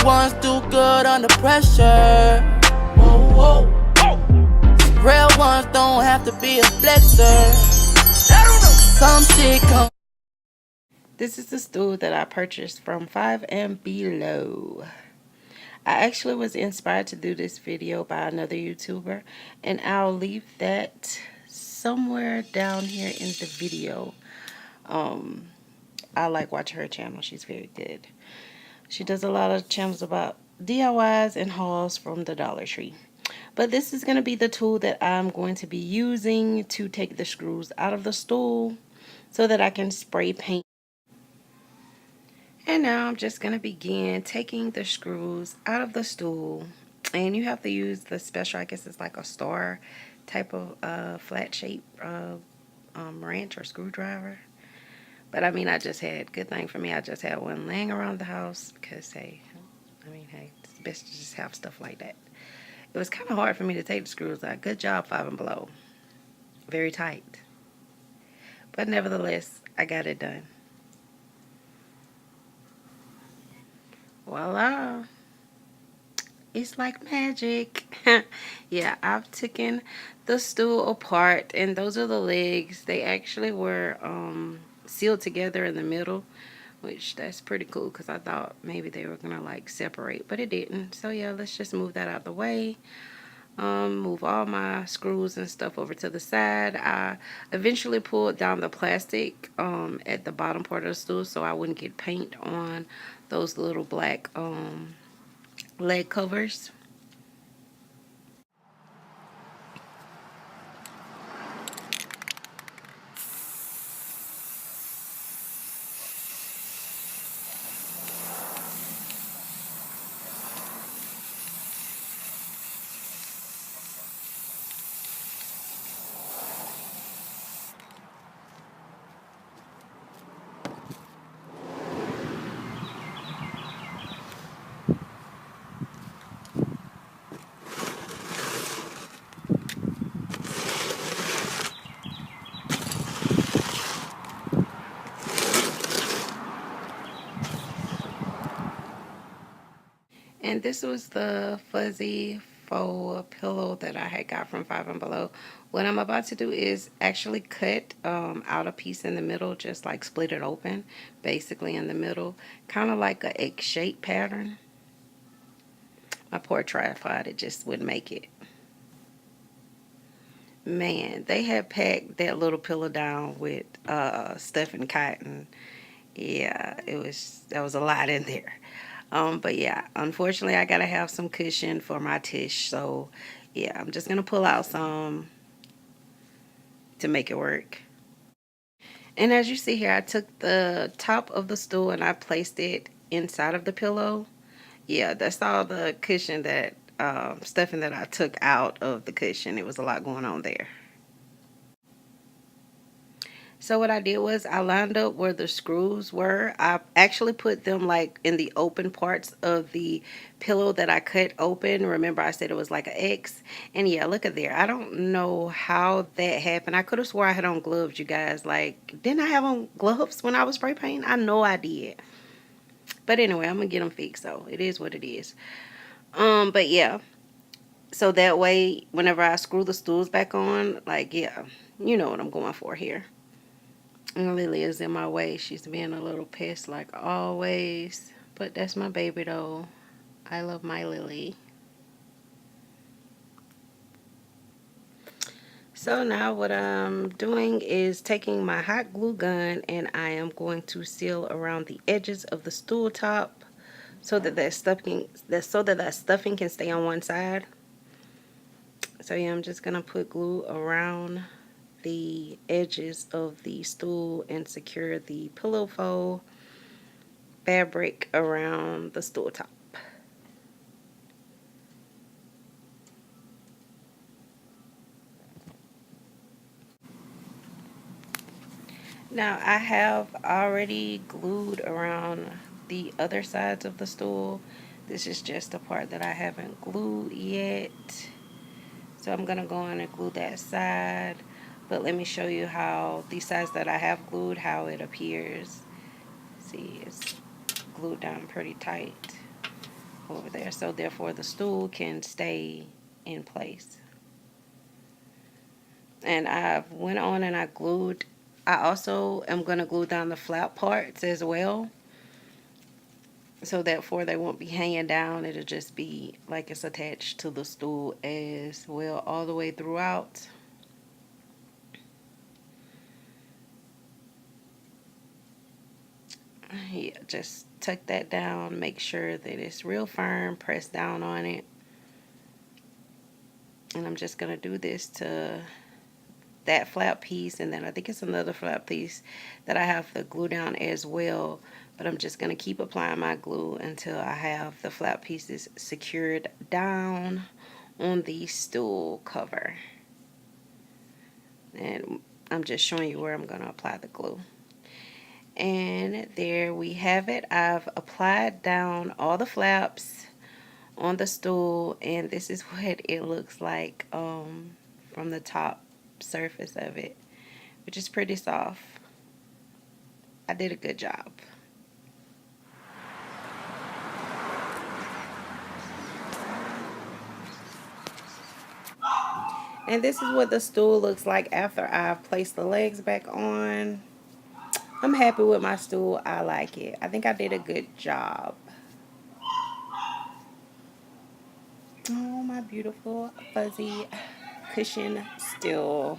ones do good under pressure. Whoa, whoa. Real ones don't have to be a flexer. Some shit come. This is the stool that I purchased from 5 and Below. I actually was inspired to do this video by another YouTuber, and I'll leave that somewhere down here in the video. I like watching her channel. She's very good. She does a lot of channels about DIYs and hauls from the Dollar Tree. But this is going to be the tool that I'm going to be using to take the screws out of the stool so that I can spray paint. And now I'm just going to begin taking the screws out of the stool. And you have to use the special, I guess it's like a star type of flat shape wrench or screwdriver. But I mean, good thing for me, I just had one laying around the house because, hey, it's best to just have stuff like that. It was kind of hard for me to take the screws out. Good job, 5 and Below. Very tight. But nevertheless, I got it done. Voila. It's like magic. Yeah, I've taken the stool apart, and those are the legs. They actually were sealed together in the middle, which that's pretty cool because I thought maybe they were gonna like separate, but it didn't. So yeah, let's just move that out the way. Move all my screws and stuff over to the side. I eventually pulled down the plastic at the bottom part of the stool so I wouldn't get paint on those little black leg covers. And this was the fuzzy faux pillow that I had got from 5 and Below. What I'm about to do is actually cut out a piece in the middle, just like split it open, basically in the middle, kind of like a egg-shaped pattern. My poor tripod, it just wouldn't make it. Man, they had packed that little pillow down with stuff and cotton. Yeah, that was a lot in there. But yeah, unfortunately, I gotta have some cushion for my tish. So yeah, I'm just gonna pull out some to make it work. And as you see here, I took the top of the stool and I placed it inside of the pillow. Yeah, that's all the cushion that stuffing that I took out of the cushion. It was a lot going on there. So what I did was I lined up where the screws were. I actually put them like in the open parts of the pillow that I cut open. Remember I said it was like an X. And yeah, look at there. I don't know how that happened. I could have swore I had on gloves, you guys. Like, didn't I have on gloves when I was spray painting? I know I did. But anyway, I'm going to get them fixed. So it is what it is. But yeah. So that way, whenever I screw the stools back on, like, yeah, you know what I'm going for here. And Lily is in my way. She's being a little pissed like always. But that's my baby though. I love my Lily. So now what I'm doing is taking my hot glue gun and I am going to seal around the edges of the stool top so that that stuffing can stay on one side. So yeah, I'm just gonna put glue around the edges of the stool and secure the pillow fold fabric around the stool top. Now I have already glued around the other sides of the stool. This is just the part that I haven't glued yet. So I'm going to go in and glue that side. But let me show you how these sides that I have glued, how it appears. See, it's glued down pretty tight. over there, so therefore the stool can stay in place. And I went on and I glued. I also am going to glue down the flap parts as well, so therefore they won't be hanging down. It'll just be like it's attached to the stool as well all the way throughout. Yeah, just tuck that down, make sure that it's real firm, press down on it. And I'm just going to do this to that flap piece, and then I think it's another flap piece that I have to glue down as well. But I'm just going to keep applying my glue until I have the flap pieces secured down on the stool cover. And I'm just showing you where I'm going to apply the glue. And there we have it. I've applied down all the flaps on the stool, and this is what it looks like from the top surface of it, which is pretty soft. I did a good job. And this is what the stool looks like after I've placed the legs back on. I'm happy with my stool. I like it. I think I did a good job. Oh, my beautiful fuzzy cushion stool.